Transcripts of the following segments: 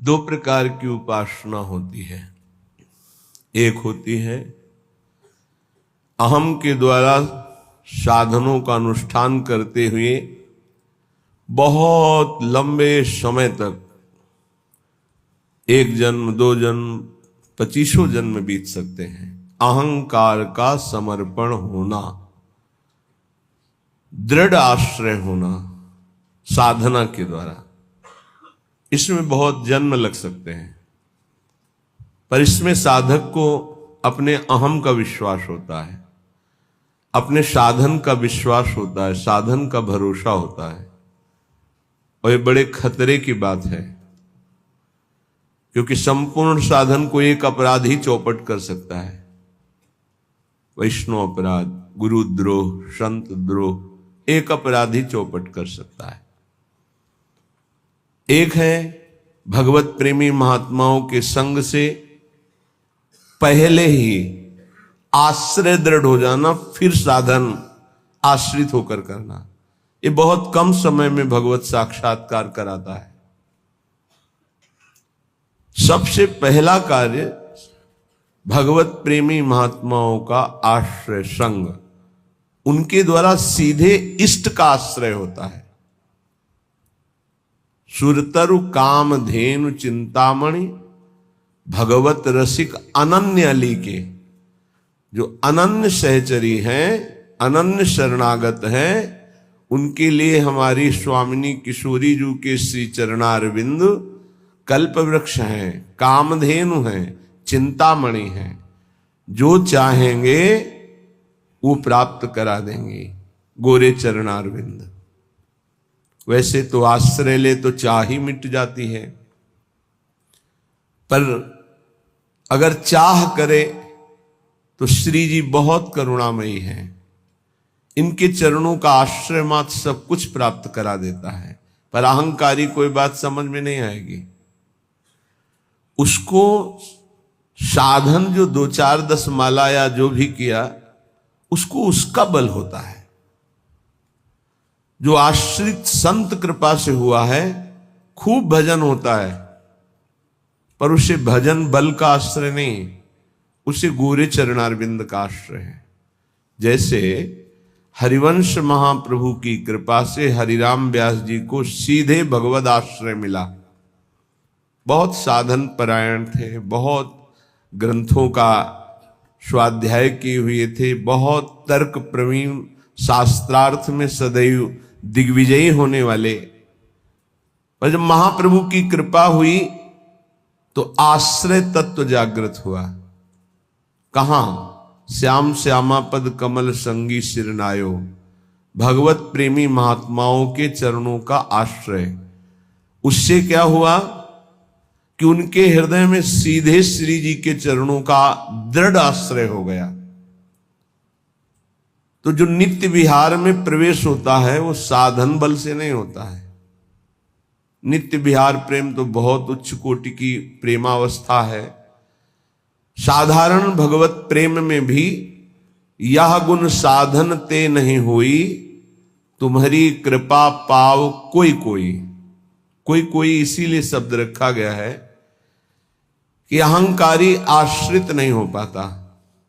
दो प्रकार की उपासना होती है। एक होती है अहम के द्वारा साधनों का अनुष्ठान करते हुए बहुत लंबे समय तक, एक जन्म, दो जन्म, 25 जन्म बीत सकते हैं, अहंकार का समर्पण होना, दृढ़ आश्रय होना साधना के द्वारा। इसमें बहुत जन्म लग सकते हैं, पर इसमें साधक को अपने अहम का विश्वास होता है, अपने साधन का विश्वास होता है, साधन का भरोसा होता है। और ये बड़े खतरे की बात है, क्योंकि संपूर्ण साधन को एक अपराध ही चौपट कर सकता है। वैष्णव अपराध, गुरुद्रोह, संत द्रोह, एक अपराध ही चौपट कर सकता है। एक है भगवत प्रेमी महात्माओं के संग से पहले ही आश्रय दृढ़ हो जाना, फिर साधन आश्रित होकर करना। ये बहुत कम समय में भगवत साक्षात्कार कराता है। सबसे पहला कार्य भगवत प्रेमी महात्माओं का आश्रय संग, उनके द्वारा सीधे इष्ट का आश्रय होता है। सुरतरु काम धेनु चिंतामणि भगवत रसिक अनन्य अली के, जो अनन्य सहचरी हैं, अनन्य शरणागत हैं, उनके लिए हमारी स्वामिनी किशोरी जी के श्री चरणारविंद कल्प वृक्ष हैं, कामधेनु हैं, चिंतामणि हैं। जो चाहेंगे वो प्राप्त करा देंगे गोरे चरणारविंद। वैसे तो आश्रय ले तो चाह ही मिट जाती है, पर अगर चाह करे तो श्री जी बहुत करुणामयी हैं। इनके चरणों का आश्रय मात्र सब कुछ प्राप्त करा देता है। पर अहंकारी कोई बात समझ में नहीं आएगी, उसको साधन जो 2-4-10 माला या जो भी किया, उसको उसका बल होता है। जो आश्रित संत कृपा से हुआ है, खूब भजन होता है, पर उसे भजन बल का आश्रय नहीं, उसे गोरे चरणारविंद का आश्रय है। जैसे हरिवंश महाप्रभु की कृपा से हरिराम व्यास जी को सीधे भगवद आश्रय मिला। बहुत साधन परायण थे, बहुत ग्रंथों का स्वाध्याय किए हुए थे, बहुत तर्क प्रवीण, शास्त्रार्थ में सदैव दिग्विजयी होने वाले। पर जब महाप्रभु की कृपा हुई तो आश्रय तत्व जागृत हुआ। कहां? श्याम श्यामा पद कमल संगी सिरनायो, भगवत प्रेमी महात्माओं के चरणों का आश्रय। उससे क्या हुआ कि उनके हृदय में सीधे श्री जी के चरणों का दृढ़ आश्रय हो गया। तो जो नित्य विहार में प्रवेश होता है वो साधन बल से नहीं होता है। नित्य विहार प्रेम तो बहुत उच्च कोटि की प्रेमावस्था है। साधारण भगवत प्रेम में भी यह गुण साधन ते नहीं हुई, तुम्हारी कृपा पाव कोई कोई। कोई कोई इसीलिए शब्द रखा गया है कि अहंकारी आश्रित नहीं हो पाता,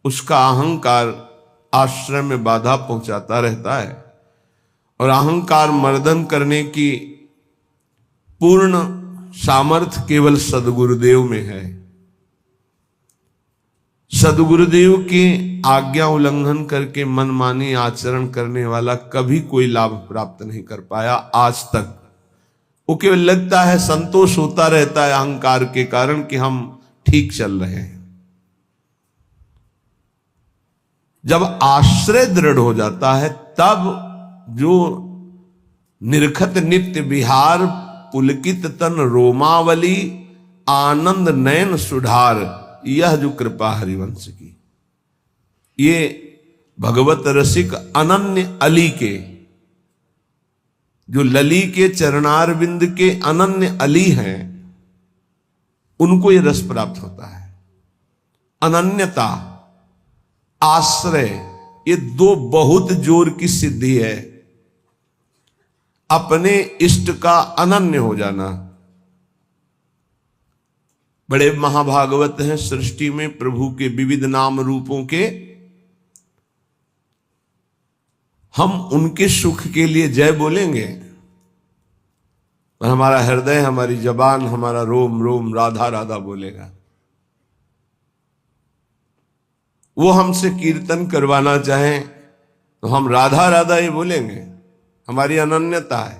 उसका अहंकार आश्रय में बाधा पहुंचाता रहता है। और अहंकार मर्दन करने की पूर्ण सामर्थ्य केवल सदगुरुदेव में है। सदगुरुदेव की आज्ञा उल्लंघन करके मनमानी आचरण करने वाला कभी कोई लाभ प्राप्त नहीं कर पाया आज तक। वो केवल लगता है, संतोष होता रहता है अहंकार के कारण कि हम ठीक चल रहे हैं। जब आश्रय दृढ़ हो जाता है तब जो निरखत नित्य विहार पुलकित तन रोमावली आनंद नयन सुधार, यह जो कृपा हरिवंश की, ये भगवत रसिक अनन्य अली के, जो लली के चरणारविंद के अनन्य अली हैं, उनको ये रस प्राप्त होता है। अनन्यता, आश्रय, ये दो बहुत जोर की सिद्धि है। अपने इष्ट का अनन्य हो जाना, बड़े महाभागवत हैं सृष्टि में, प्रभु के विविध नाम रूपों के। हम उनके सुख के लिए जय बोलेंगे, और हमारा हृदय, हमारी जबान, हमारा रोम रोम राधा राधा बोलेगा। वो हमसे कीर्तन करवाना चाहें तो हम राधा राधा ही बोलेंगे, हमारी अनन्यता है।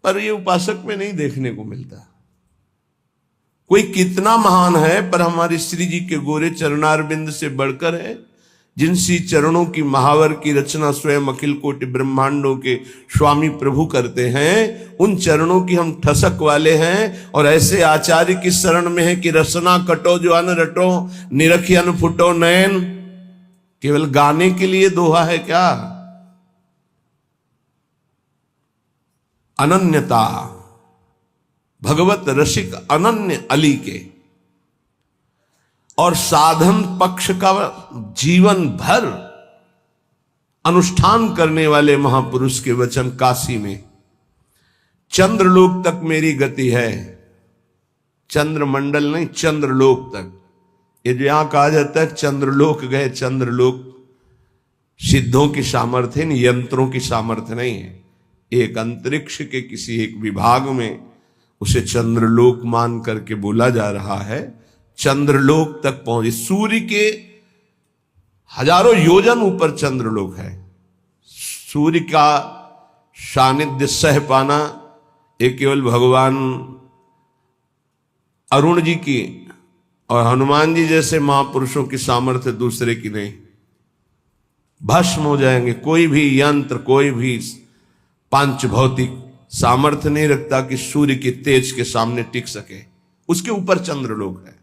पर ये उपासक में नहीं देखने को मिलता। कोई कितना महान है, पर हमारे श्री जी के गोरे चरणारविंद से बढ़कर है, जिनसी चरणों की महावर की रचना स्वयं अखिल कोटि ब्रह्मांडों के स्वामी प्रभु करते हैं। उन चरणों की हम ठसक वाले हैं, और ऐसे आचार्य की शरण में है कि रसना कटो जो अन रटो, निरखी अन फुटो नयन। केवल गाने के लिए दोहा है क्या? अनन्यता, भगवत रसिक अनन्य अली के, और साधन पक्ष का जीवन भर अनुष्ठान करने वाले महापुरुष के वचन काशी में, चंद्रलोक तक मेरी गति है। चंद्रमंडल नहीं, चंद्रलोक तक। ये जो यहां कहा जाता है चंद्रलोक गए, चंद्रलोक सिद्धों की सामर्थ्य नहीं, यंत्रों की सामर्थ्य नहीं है। एक अंतरिक्ष के किसी एक विभाग में उसे चंद्रलोक मान करके बोला जा रहा है। चंद्रलोक तक पहुंचे, सूर्य के हजारों योजन ऊपर चंद्रलोक है। सूर्य का सानिध्य सह पाना ये केवल भगवान अरुण जी की और हनुमान जी जैसे महापुरुषों की सामर्थ्य, दूसरे की नहीं। भस्म हो जाएंगे। कोई भी यंत्र, कोई भी पांच भौतिक सामर्थ्य नहीं रखता कि सूर्य के तेज के सामने टिक सके। उसके ऊपर चंद्रलोक है।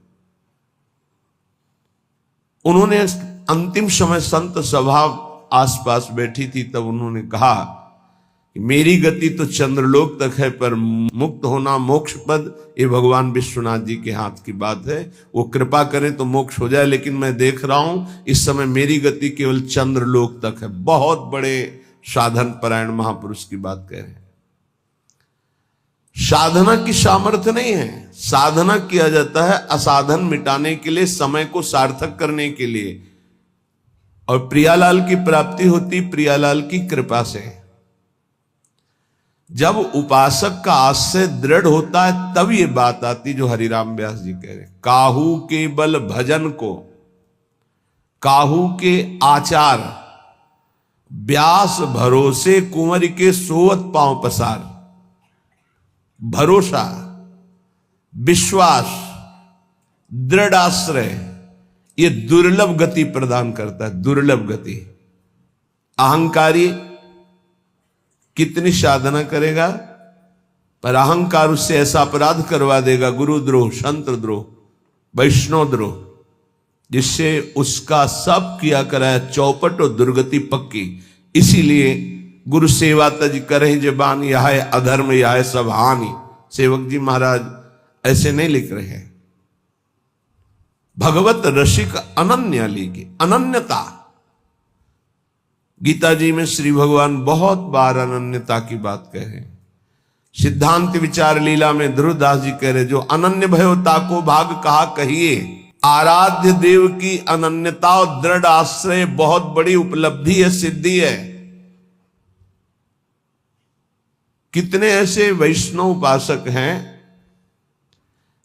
उन्होंने अंतिम समय संत सभा आसपास बैठी थी, तब उन्होंने कहा कि मेरी गति तो चंद्रलोक तक है, पर मुक्त होना मोक्ष पद ये भगवान विश्वनाथ जी के हाथ की बात है। वो कृपा करें तो मोक्ष हो जाए, लेकिन मैं देख रहा हूं इस समय मेरी गति केवल चंद्रलोक तक है। बहुत बड़े साधन परायण महापुरुष की बात कह रहे हैं। साधना की सामर्थ्य नहीं है। साधना किया जाता है असाधन मिटाने के लिए, समय को सार्थक करने के लिए, और प्रियालाल की प्राप्ति होती प्रियालाल की कृपा से। जब उपासक का आश्रय दृढ़ होता है तब ये बात आती जो हरिराम व्यास जी कह रहे, काहू के बल भजन को, काहू के आचार, व्यास भरोसे कुंवर के सोवत पांव पसार। भरोसा, विश्वास, दृढ़ आश्रय ये दुर्लभ गति प्रदान करता है। दुर्लभ गति। अहंकारी कितनी साधना करेगा, पर अहंकार उससे ऐसा अपराध करवा देगा, गुरुद्रोह, संतद्रोह, वैष्णवद्रोह, जिससे उसका सब किया कराया चौपट और दुर्गति पक्की। इसीलिए गुरु सेवा तज करें जबान, यह है अधर्म, यह है सब हानि। सेवक जी महाराज ऐसे नहीं लिख रहे हैं। भगवत रसिक अनन्य लीगे, अनन्यता। गीता जी में श्री भगवान बहुत बार अनन्यता की बात कह रहे हैं। सिद्धांत विचार लीला में ध्रुवदास जी कह रहे, जो अनन्य भयो ताको भाग कहा कहिए। आराध्य देव की अनन्यता और दृढ़ आश्रय बहुत बड़ी उपलब्धि है, सिद्धि है। कितने ऐसे वैष्णव उपासक हैं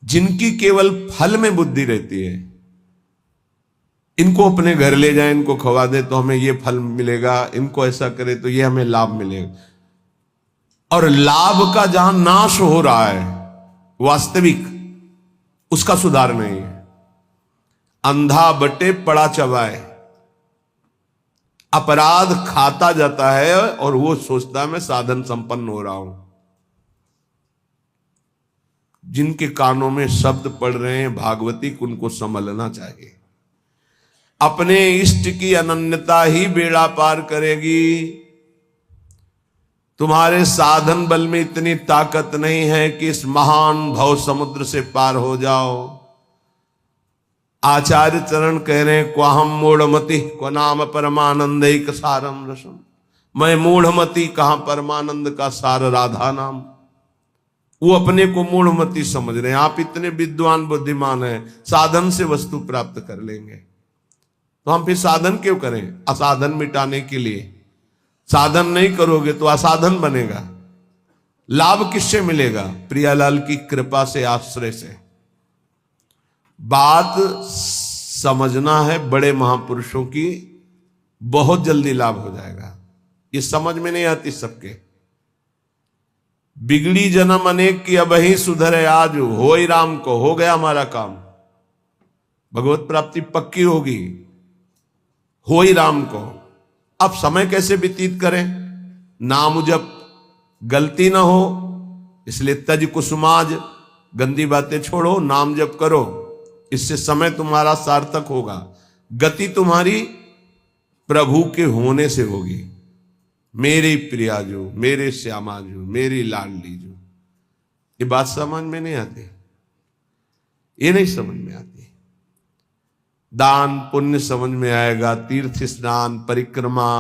जिनकी केवल फल में बुद्धि रहती है। इनको अपने घर ले जाए, इनको खवा दे तो हमें ये फल मिलेगा, इनको ऐसा करे तो ये हमें लाभ मिलेगा। और लाभ का जहां नाश हो रहा है वास्तविक, उसका सुधार नहीं है। अंधा बटे पड़ा चबाए, अपराध खाता जाता है और वो सोचता है मैं साधन संपन्न हो रहा हूं। जिनके कानों में शब्द पड़ रहे हैं भागवती, उनको संभलना चाहिए। अपने इष्ट की अनन्यता ही बेड़ा पार करेगी। तुम्हारे साधन बल में इतनी ताकत नहीं है कि इस महान भव समुद्र से पार हो जाओ। आचार्य चरण कह रहे हैं, क्वाहम मूढ़मति क्व नाम परमानंद एक सारम रसम। मैं मूढ़मति, कहां परमानंद का सार राधा नाम। वो अपने को मूढ़मती समझ रहे हैं। आप इतने विद्वान बुद्धिमान हैं, साधन से वस्तु प्राप्त कर लेंगे, तो हम फिर साधन क्यों करें? असाधन मिटाने के लिए। साधन नहीं करोगे तो असाधन बनेगा। लाभ किससे मिलेगा? प्रियालाल की कृपा से, आश्रय से। बात समझना है बड़े महापुरुषों की, बहुत जल्दी लाभ हो जाएगा। ये समझ में नहीं आती सबके। बिगड़ी जन्म अनेक की अब ही सुधरे आज, हो ही राम को, हो गया हमारा काम। भगवत प्राप्ति पक्की होगी, हो ही राम को। अब समय कैसे व्यतीत करें? नाम जप, गलती ना हो, इसलिए तज कुसुमाज, गंदी बातें छोड़ो, नाम जप करो। इससे समय तुम्हारा सार्थक होगा। गति तुम्हारी प्रभु के होने से होगी। मेरी प्रियाजू, मेरे श्यामाजू, मेरी लाडली जू। ये बात समझ में नहीं आती, ये नहीं समझ में आती। दान पुण्य समझ में आएगा, तीर्थ स्नान, परिक्रमा,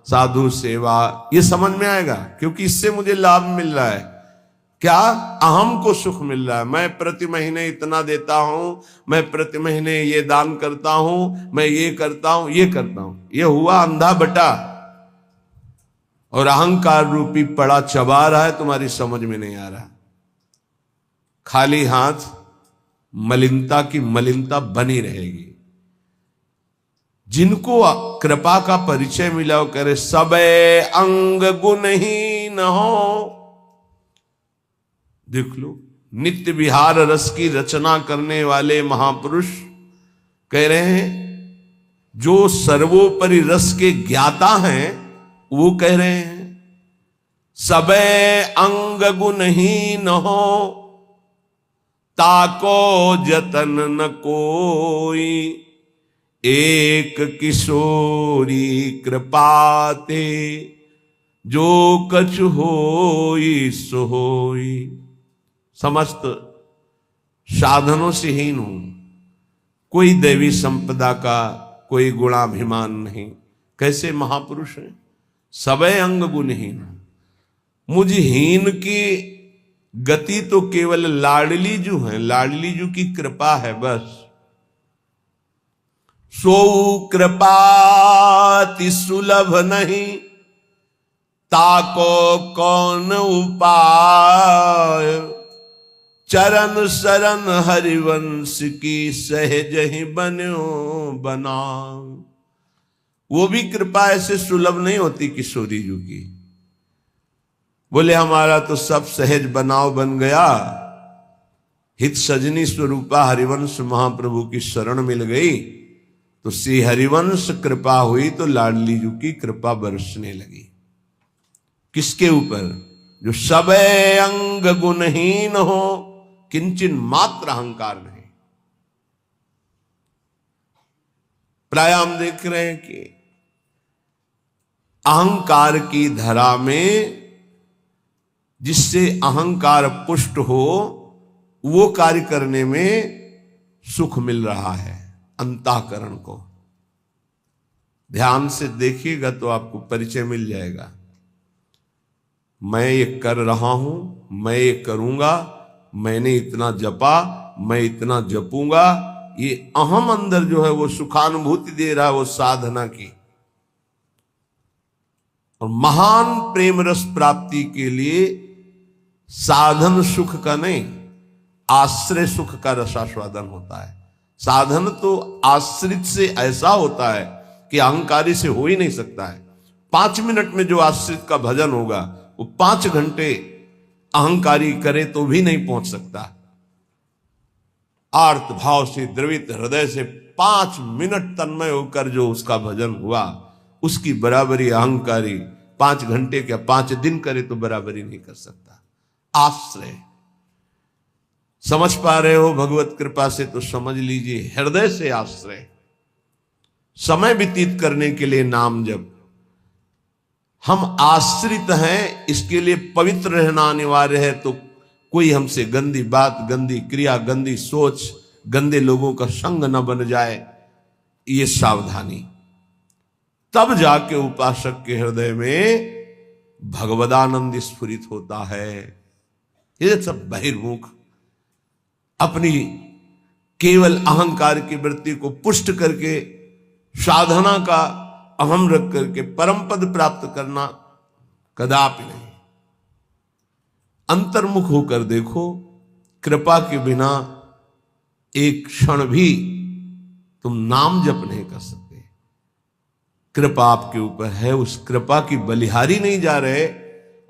साधु सेवा, ये समझ में आएगा, क्योंकि इससे मुझे लाभ मिल रहा है। क्या? अहम को सुख मिल रहा है। मैं प्रति महीने इतना देता हूं, मैं प्रति महीने ये दान करता हूं, मैं ये करता हूं, ये करता हूं। ये हुआ अंधा बटा, और अहंकार रूपी पड़ा चबा रहा है, तुम्हारी समझ में नहीं आ रहा। खाली हाथ मलिनता की मलिनता बनी रहेगी। जिनको कृपा का परिचय मिला वो करे सबे अंग गुणहीन हो। देख लो, नित्य विहार रस की रचना करने वाले महापुरुष कह रहे हैं, जो सर्वोपरि रस के ज्ञाता हैं, वो कह रहे हैं सबे अंग गुणहीन हो, ताको जतन न कोई, एक किशोरी कृपाते, जो कछु होई सो होई। समस्त साधनों से हीन हूं, कोई दैवी संपदा का कोई गुणाभिमान नहीं। कैसे महापुरुष हैं? सबे अंग गुणहीन। मुझ हीन की गति तो केवल लाडली जू है, लाडली जू की कृपा है बस। सो कृपाति सुलभ नहीं, ताको कौन उपाय, चरण शरण हरिवंश की सहज ही बन्यो बना। वो भी कृपा ऐसे सुलभ नहीं होती किशोरी जी की। बोले हमारा तो सब सहज बनाव बन गया, हित सजनी स्वरूपा हरिवंश महाप्रभु की शरण मिल गई, तो श्री हरिवंश कृपा हुई तो लाडली जी की कृपा बरसने लगी। किसके ऊपर? जो सबे अंग गुणहीन हो, किंचन मात्र अहंकार नहीं। प्राय हम देख रहे हैं कि अहंकार की धरा में जिससे अहंकार पुष्ट हो, वो कार्य करने में सुख मिल रहा है अंतःकरण को। ध्यान से देखिएगा तो आपको परिचय मिल जाएगा। मैं ये कर रहा हूं, मैं ये करूंगा, मैंने इतना जपा, मैं इतना जपूंगा, ये अहम अंदर जो है वो सुखानुभूति दे रहा है, वो साधना की। और महान प्रेम रस प्राप्ति के लिए साधन सुख का नहीं, आश्रय सुख का रसास्वादन होता है। साधन तो आश्रित से ऐसा होता है कि अहंकारी से हो ही नहीं सकता है। 5 मिनट में जो आश्रित का भजन होगा, वो 5 घंटे अहंकारी करे तो भी नहीं पहुंच सकता। आर्त भाव से द्रवित हृदय से 5 मिनट तन्मय होकर जो उसका भजन हुआ, उसकी बराबरी अहंकारी 5 घंटे क्या 5 दिन करे तो बराबरी नहीं कर सकता। आश्रय समझ पा रहे हो? भगवत कृपा से तो समझ लीजिए, हृदय से आश्रय। समय व्यतीत करने के लिए नाम जप। हम आश्रित हैं, इसके लिए पवित्र रहना अनिवार्य है। तो कोई हमसे गंदी बात, गंदी क्रिया, गंदी सोच, गंदे लोगों का संग न बन जाए, ये सावधानी। तब जाके उपासक के हृदय में भगवदानंद स्फुरित होता है। ये सब बहिर्मुख अपनी केवल अहंकार की वृत्ति को पुष्ट करके साधना का अहम रख करके परम पद प्राप्त करना कदापि नहीं। अंतर्मुख होकर देखो, कृपा के बिना एक क्षण भी तुम नाम जप नहीं कर सकते। कृपा आपके ऊपर है, उस कृपा की बलिहारी नहीं जा रहे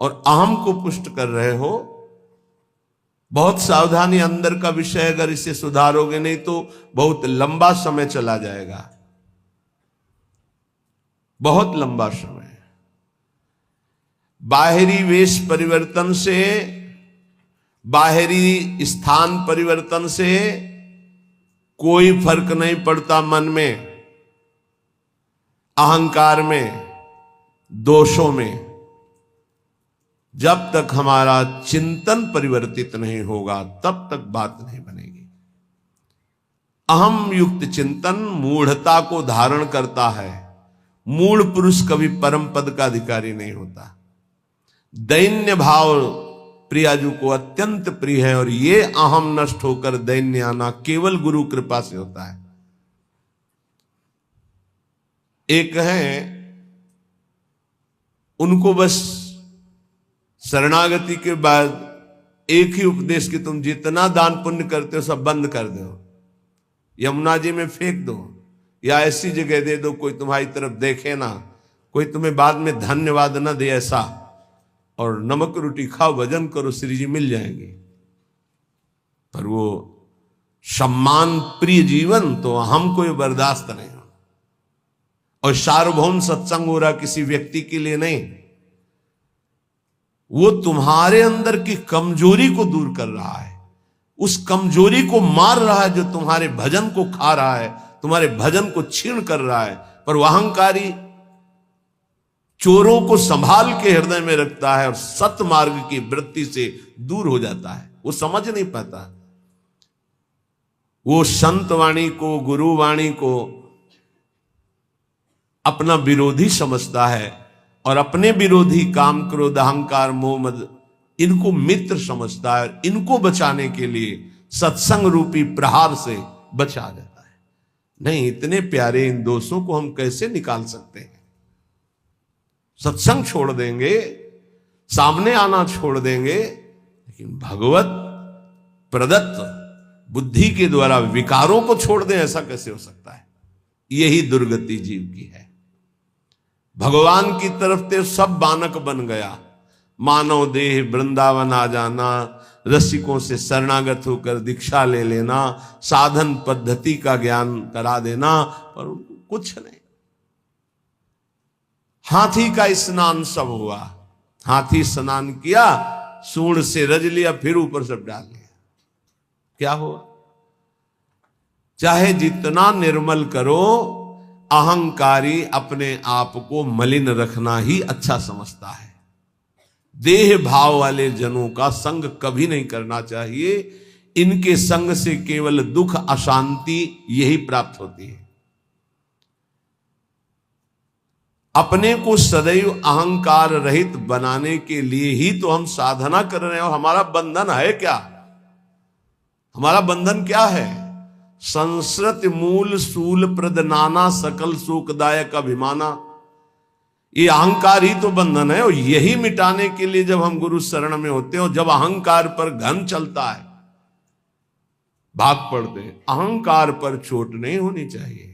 और अहम को पुष्ट कर रहे हो। बहुत सावधानी, अंदर का विषय अगर इसे सुधारोगे नहीं तो बहुत लंबा समय चला जाएगा, बहुत लंबा समय। बाहरी वेश परिवर्तन से, बाहरी स्थान परिवर्तन से कोई फर्क नहीं पड़ता मन में, अहंकार में, दोषों में। जब तक हमारा चिंतन परिवर्तित नहीं होगा तब तक बात नहीं बनेगी। अहम युक्त चिंतन मूढ़ता को धारण करता है। मूढ़ पुरुष कभी परम पद का अधिकारी नहीं होता। दैन्य भाव प्रियाजू को अत्यंत प्रिय है और ये अहम नष्ट होकर दैन्य आना केवल गुरु कृपा से होता है। एक है, उनको बस शरणागति के बाद एक ही उपदेश कि तुम जितना दान पुण्य करते हो सब बंद कर दो, यमुना जी में फेंक दो, या ऐसी जगह दे दो कोई तुम्हारी तरफ देखे ना, कोई तुम्हें बाद में धन्यवाद न दे ऐसा, और नमक रोटी खाओ, भजन करो, श्री जी मिल जाएंगे। पर वो सम्मान प्रिय जीवन तो हमको बर्दाश्त नहीं हो। और सार्वभौम सत्संग हो रहा किसी व्यक्ति के लिए नहीं, वो तुम्हारे अंदर की कमजोरी को दूर कर रहा है, उस कमजोरी को मार रहा है जो तुम्हारे भजन को खा रहा है, तुम्हारे भजन को छीण कर रहा है। पर वह अहंकारी चोरों को संभाल के हृदय में रखता है और सत्य मार्ग की वृत्ति से दूर हो जाता है। वो समझ नहीं पाता, वो संत वाणी को, गुरु वाणी को अपना विरोधी समझता है और अपने विरोधी काम, क्रोध, अहंकार, मोह, मद इनको मित्र समझता है। इनको बचाने के लिए सत्संग रूपी प्रहार से बचा जाता है। नहीं, इतने प्यारे इन दोषों को हम कैसे निकाल सकते हैं? सत्संग छोड़ देंगे, सामने आना छोड़ देंगे, लेकिन भगवत प्रदत्त बुद्धि के द्वारा विकारों को छोड़ दें, ऐसा कैसे हो सकता है? यही दुर्गति जीव की है। भगवान की तरफ से सब बानक बन गया। मानव देह वृंदावन आ जाना, रसिकों से शरणागत होकर दीक्षा ले लेना, साधन पद्धति का ज्ञान करा देना, पर उनको कुछ नहीं। हाथी का स्नान सब हुआ, हाथी स्नान किया, सूंड से रज लिया, फिर ऊपर सब डाल लिया, क्या हुआ? चाहे जितना निर्मल करो, अहंकारी अपने आप को मलिन रखना ही अच्छा समझता है। देह भाव वाले जनों का संग कभी नहीं करना चाहिए। इनके संग से केवल दुख, अशांति यही प्राप्त होती है। अपने को सदैव अहंकार रहित बनाने के लिए ही तो हम साधना कर रहे हैं। और हमारा बंधन है क्या? हमारा बंधन क्या है? संस्कृत मूल सूल प्रद नाना सकल सुखदायक अभिमाना। ये अहंकार ही तो बंधन है। और यही मिटाने के लिए जब हम गुरु शरण में होते हैं और जब अहंकार पर घन चलता है, भाग पड़ते हैं। अहंकार पर चोट नहीं होनी चाहिए।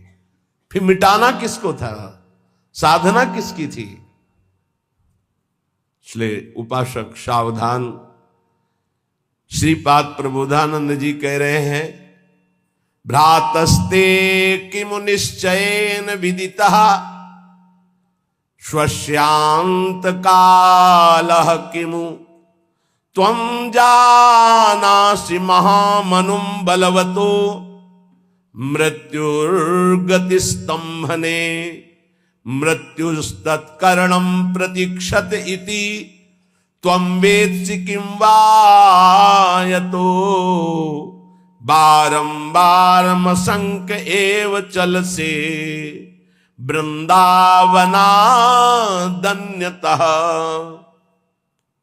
फिर मिटाना किसको था? साधना किसकी थी? इसलिए उपासक सावधान। श्रीपाद प्रबोधानंद जी कह रहे हैं, भ्रातस्ते किमु निश्चयेन विदितः स्वस्यांत कालः किमु त्वं जानासि महामनुं बलवतो मृत्युर्गतिस्तंभने मृत्युस्तत्करणं प्रतीक्षत इति त्वं वेत्सि किं वा यतो बारंबारमसंक एव चल से वृंदावनादन्यतः।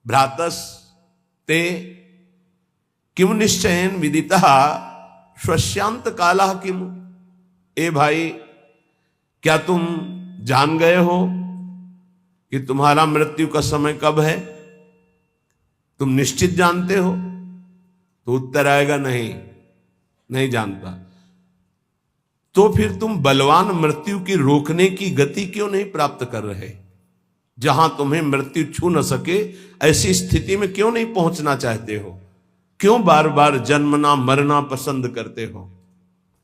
भ्रातस ते किम निश्चयन विदितः श्वस्यांत कालः किम। ए भाई, क्या तुम जान गए हो कि तुम्हारा मृत्यु का समय कब है? तुम निश्चित जानते हो? तो उत्तर आएगा नहीं, नहीं जानता। तो फिर तुम बलवान मृत्यु की रोकने की गति क्यों नहीं प्राप्त कर रहे? जहां तुम्हें मृत्यु छू न सके ऐसी स्थिति में क्यों नहीं पहुंचना चाहते हो? क्यों बार बार जन्मना मरना पसंद करते हो?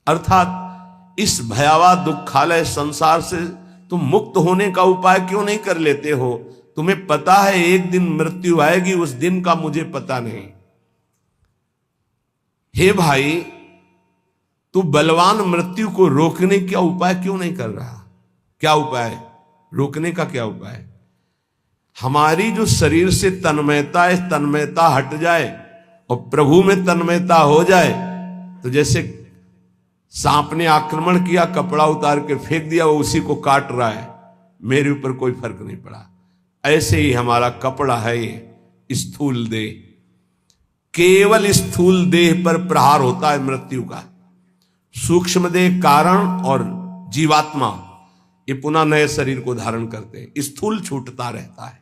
अर्थात इस भयावह दुखालय संसार से तुम मुक्त होने का उपाय क्यों नहीं कर लेते हो? तुम्हें पता है एक दिन मृत्यु आएगी, उस दिन का मुझे पता नहीं। हे भाई, तू बलवान मृत्यु को रोकने का उपाय क्यों नहीं कर रहा? क्या उपाय? रोकने का क्या उपाय? हमारी जो शरीर से तन्मयता है, तन्मयता हट जाए और प्रभु में तन्मयता हो जाए, तो जैसे सांप ने आक्रमण किया, कपड़ा उतार के फेंक दिया, वो उसी को काट रहा है, मेरे ऊपर कोई फर्क नहीं पड़ा। ऐसे ही हमारा कपड़ा है ये स्थूल देह, केवल स्थूल देह पर प्रहार होता है मृत्यु का। सूक्ष्म देह कारण और जीवात्मा ये पुनः नए शरीर को धारण करते हैं, स्थूल छूटता रहता है।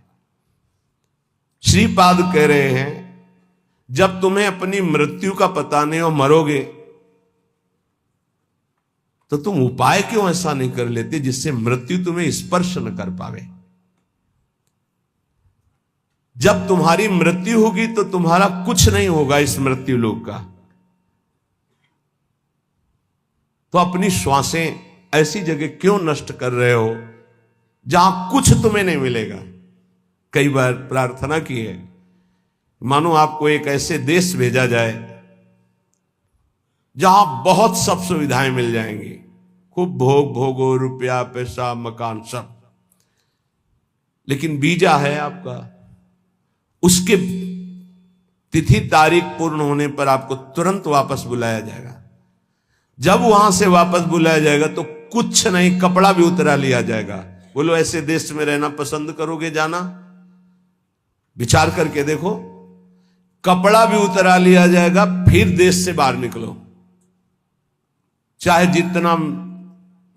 श्रीपाद कह रहे हैं, जब तुम्हें अपनी मृत्यु का पता नहीं हो, मरोगे, तो तुम उपाय क्यों ऐसा नहीं कर लेते जिससे मृत्यु तुम्हें स्पर्श न कर पावे? जब तुम्हारी मृत्यु होगी तो तुम्हारा कुछ नहीं होगा इस मृत्यु लोक का। तो अपनी श्वासें ऐसी जगह क्यों नष्ट कर रहे हो जहां कुछ तुम्हें नहीं मिलेगा? कई बार प्रार्थना की है, मानो आपको एक ऐसे देश भेजा जाए जहां बहुत सब सुविधाएं मिल जाएंगी, खूब भोग भोगो, रुपया पैसा मकान सब, लेकिन वीजा है आपका, उसके तिथि तारीख पूर्ण होने पर आपको तुरंत वापस बुलाया जाएगा। जब वहां से वापस बुलाया जाएगा तो कुछ नहीं, कपड़ा भी उतरा लिया जाएगा। बोलो, ऐसे देश में रहना पसंद करोगे जाना? विचार करके देखो, कपड़ा भी उतरा लिया जाएगा, फिर देश से बाहर निकलो। चाहे जितना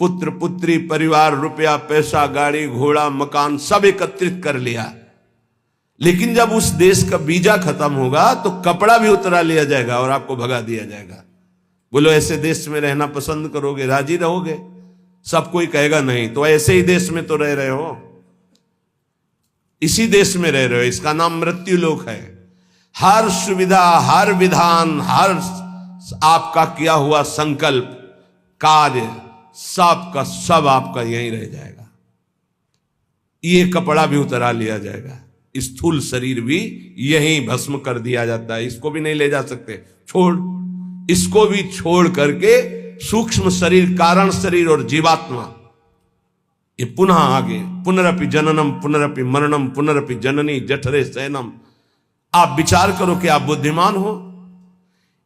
पुत्र पुत्री परिवार, रुपया पैसा, गाड़ी घोड़ा मकान सब एकत्रित कर लिया, लेकिन जब उस देश का वीजा खत्म होगा तो कपड़ा भी उतरा लिया जाएगा और आपको भगा दिया जाएगा। बोलो, ऐसे देश में रहना पसंद करोगे? राजी रहोगे? सब कोई कहेगा नहीं। तो ऐसे ही देश में तो रह रहे हो, इसी देश में रह रहे हो, इसका नाम मृत्यु लोक है। हर सुविधा, हर विधान, हर आपका किया हुआ संकल्प कार्य सब का सब आपका यहीं रह जाएगा। ये कपड़ा भी उतरा लिया जाएगा, स्थूल शरीर भी यहीं भस्म कर दिया जाता है, इसको भी नहीं ले जा सकते, छोड़, इसको भी छोड़ करके सूक्ष्म शरीर, कारण शरीर और जीवात्मा, ये पुनः आगे पुनरपि जननम पुनरपि मरणम पुनरपि जननी जठरे शयनम। आप विचार करो कि आप बुद्धिमान हो।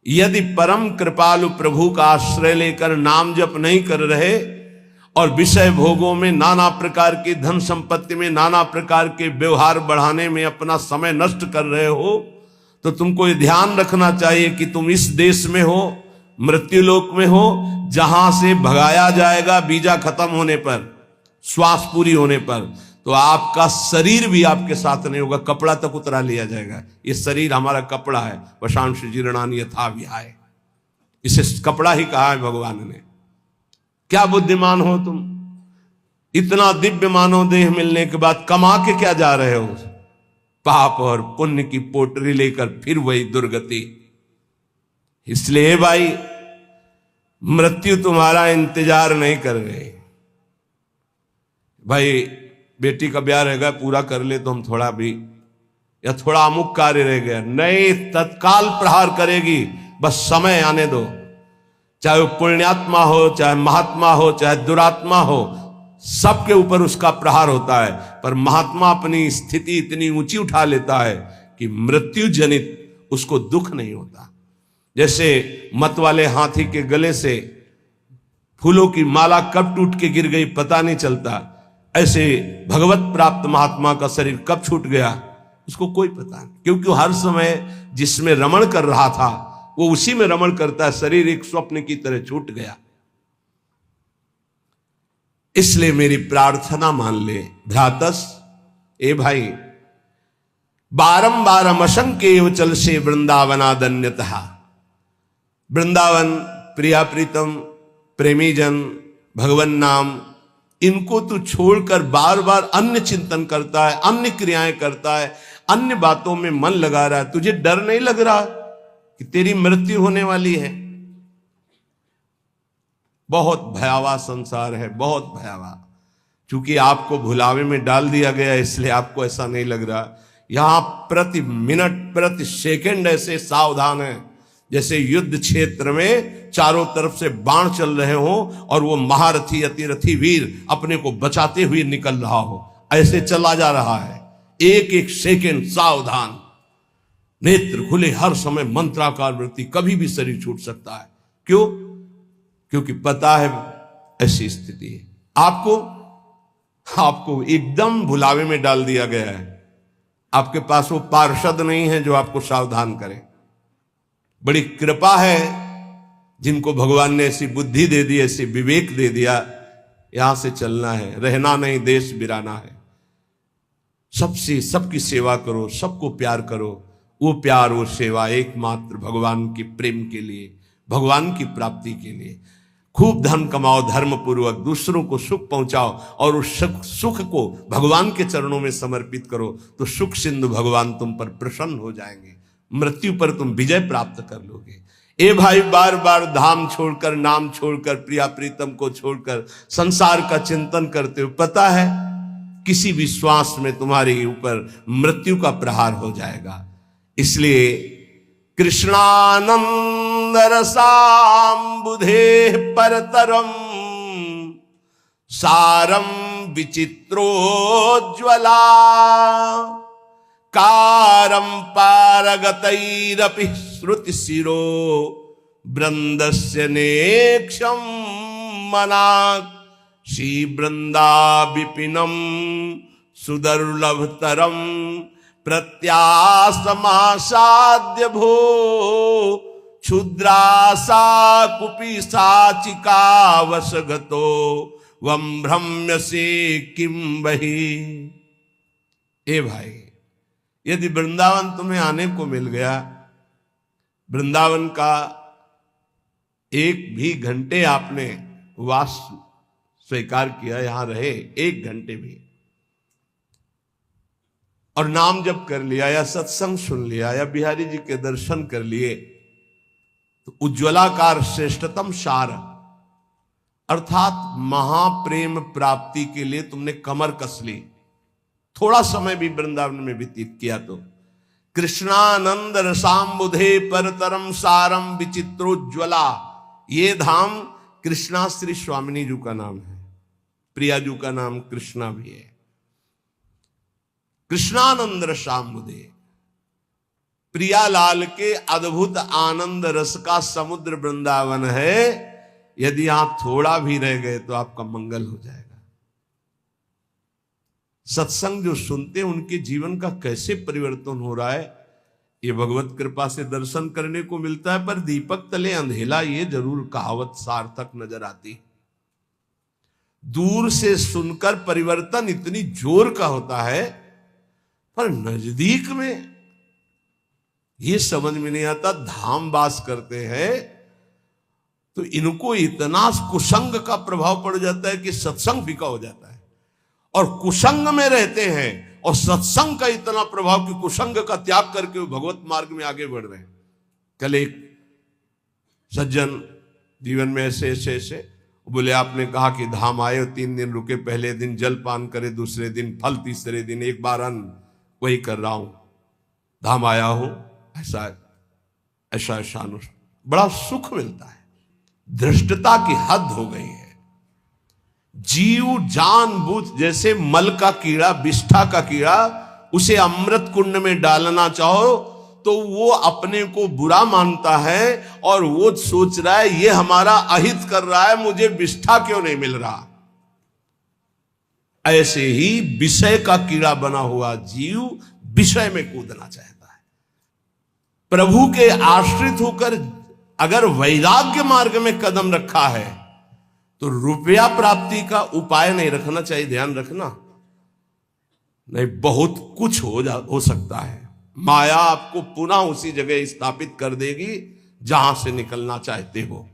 यदि परम कृपालु प्रभु का आश्रय लेकर नाम जप नहीं कर रहे और विषय भोगों में, नाना प्रकार की धन संपत्ति में, नाना प्रकार के व्यवहार बढ़ाने में अपना समय नष्ट कर रहे हो, तो तुमको ये ध्यान रखना चाहिए कि तुम इस देश में हो, मृत्यु लोक में हो, जहां से भगाया जाएगा वीजा खत्म होने पर, श्वास पूरी होने पर। तो आपका शरीर भी आपके साथ नहीं होगा, कपड़ा तक उतरा लिया जाएगा। ये शरीर हमारा कपड़ा है, वशांश जीर्णानि यथा विहाय, इसे कपड़ा ही कहा है भगवान ने। क्या बुद्धिमान हो तुम? इतना दिव्य मानव देह मिलने के बाद कमा के क्या जा रहे हो? पाप और पुण्य की पोटरी लेकर फिर वही दुर्गति। इसलिए भाई, मृत्यु तुम्हारा इंतजार नहीं कर रही। भाई, बेटी का ब्याह रहेगा, पूरा कर ले तो हम थोड़ा भी, या थोड़ा अमुक कार्य रह गया, नहीं, तत्काल प्रहार करेगी, बस समय आने दो। चाहे वो पुण्यात्मा हो, चाहे महात्मा हो, चाहे दुरात्मा हो, सबके ऊपर उसका प्रहार होता है। पर महात्मा अपनी स्थिति इतनी ऊंची उठा लेता है कि मृत्यु जनित उसको दुख नहीं होता। जैसे मत वाले हाथी के गले से फूलों की माला कब टूट के गिर गई पता नहीं चलता, ऐसे भगवत प्राप्त महात्मा का शरीर कब छूट गया उसको कोई पता नहीं, क्योंकि हर समय जिसमें रमण कर रहा था वो उसी में रमण करता है। शरीर एक स्वप्न की तरह छूट गया। इसलिए मेरी प्रार्थना मान ले भ्रातस, ए भाई, बारंबार असंख्य चल से वृंदावनादन्यतः। वृंदावन, प्रिया प्रीतम, प्रेमी जन, भगवान नाम, इनको तू छोड़कर बार बार अन्य चिंतन करता है, अन्य क्रियाएं करता है, अन्य बातों में मन लगा रहा है। तुझे डर नहीं लग रहा कि तेरी मृत्यु होने वाली है? बहुत भयावह संसार है, बहुत भयावह। चूंकि आपको भुलावे में डाल दिया गया इसलिए आपको ऐसा नहीं लग रहा। यहां प्रति मिनट प्रति सेकंड ऐसे सावधान है जैसे युद्ध क्षेत्र में चारों तरफ से बाण चल रहे हो और वो महारथी अतिरथी वीर अपने को बचाते हुए निकल रहा हो, ऐसे चला जा रहा है। एक एक सेकंड सावधान, नेत्र खुले, हर समय मंत्राकार वृत्ति, कभी भी शरीर छूट सकता है। क्यों? क्योंकि पता है ऐसी स्थिति है। आपको एकदम भुलावे में डाल दिया गया है। आपके पास वो पार्षद नहीं है जो आपको सावधान करे। बड़ी कृपा है जिनको भगवान ने ऐसी बुद्धि दे दी, ऐसी विवेक दे दिया। यहां से चलना है, रहना नहीं, देश बिराना है। सबसे सबकी सेवा करो, सबको प्यार करो। वो प्यार, वो सेवा एकमात्र भगवान के प्रेम के लिए, भगवान की प्राप्ति के लिए। खूब धन कमाओ, धर्म पूर्वक दूसरों को सुख पहुंचाओ और उस सुख को भगवान के चरणों में समर्पित करो, तो सुख सिंधु भगवान तुम पर प्रसन्न हो जाएंगे। मृत्यु पर तुम विजय प्राप्त कर लोगे। ए भाई, बार बार धाम छोड़कर, नाम छोड़कर, प्रिया प्रीतम को छोड़कर संसार का चिंतन करते हो, पता है किसी भी श्वास में तुम्हारे ऊपर मृत्यु का प्रहार हो जाएगा। इसलिए कृष्णानंद रसाम्बुधे परतरम सारम विचित्रोज्ज्वला कारम पारगतैरपि श्रुति शिरो वृंदस्य नेक्षम मनाक श्री वृंदा विपिनम सुदुर्लभतरम प्रत्यासमासाद्य भो क्षुद्रासा कुपी साचिका वशगतो वम भ्रम्य से किम बही। ए भाई, यदि वृंदावन तुम्हें आने को मिल गया, वृंदावन का एक भी घंटे आपने वास स्वीकार किया, यहां रहे एक घंटे भी, और नाम जप कर लिया या सत्संग सुन लिया या बिहारी जी के दर्शन कर लिए, तो उज्ज्वलाकार श्रेष्ठतम सार अर्थात महाप्रेम प्राप्ति के लिए तुमने कमर कस ली। थोड़ा समय भी वृंदावन में व्यतीत किया तो कृष्णानंद रसाम्बुधे परतरम सारम विचित्रोज्ज्वला। ये धाम कृष्णा श्री स्वामिनी जी का नाम है, प्रिया जी का नाम कृष्णा भी है। कृष्णानंद रसाम्बुधे, प्रियालाल के अद्भुत आनंद रस का समुद्र वृंदावन है। यदि आप थोड़ा भी रह गए तो आपका मंगल हो जाएगा। सत्संग जो सुनते हैं उनके जीवन का कैसे परिवर्तन हो रहा है, ये भगवत कृपा से दर्शन करने को मिलता है। पर दीपक तले अंधेला, ये जरूर कहावत सार्थक नजर आती। दूर से सुनकर परिवर्तन इतनी जोर का होता है, पर नजदीक में ये समझ में नहीं आता। धाम वास करते हैं तो इनको इतना कुसंग का प्रभाव पड़ जाता है कि सत्संग फीका हो जाता है, और कुसंग में रहते हैं और सत्संग का इतना प्रभाव कि कुसंग का त्याग करके वो भगवत मार्ग में आगे बढ़ रहे हैं। कल एक सज्जन जीवन में ऐसे बोले, आपने कहा कि धाम आए और 3 दिन रुके, पहले दिन जल पान करे, दूसरे दिन फल, तीसरे दिन एक बार अन्न, वही कर रहा हूं, धाम आया हूं, ऐसा बड़ा सुख मिलता है। धृष्टता की हद हो गई है। जीव जानबूझ, जैसे मल का कीड़ा, विष्ठा का कीड़ा, उसे अमृत कुंड में डालना चाहो तो वो अपने को बुरा मानता है और वो सोच रहा है ये हमारा अहित कर रहा है, मुझे विष्ठा क्यों नहीं मिल रहा। ऐसे ही विषय का कीड़ा बना हुआ जीव विषय में कूदना चाहता है। प्रभु के आश्रित होकर अगर वैराग्य मार्ग में कदम रखा है तो रुपया प्राप्ति का उपाय नहीं रखना चाहिए, ध्यान रखना। नहीं, बहुत कुछ हो सकता है। माया आपको पुनः उसी जगह स्थापित कर देगी जहां से निकलना चाहते हो।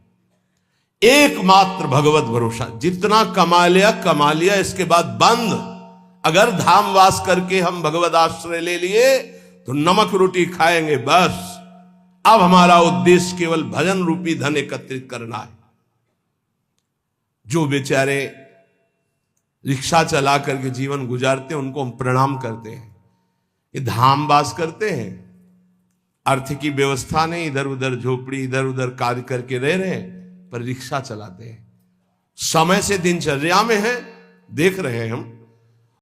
एकमात्र भगवत भरोसा, जितना कमा लिया, इसके बाद बंद। अगर धामवास करके हम भगवत आश्रय ले लिए तो नमक रोटी खाएंगे बस। अब हमारा उद्देश्य केवल भजन रूपी धन एकत्रित करना है। जो बेचारे रिक्शा चला करके जीवन गुजारते हैं उनको हम प्रणाम करते हैं। ये धामवास करते हैं, अर्थ की व्यवस्था नहीं, इधर उधर झोपड़ी, इधर उधर कार्य करके रह रहे हैं, पर रिक्शा चलाते हैं। समय से दिनचर्या में है, देख रहे हैं हम।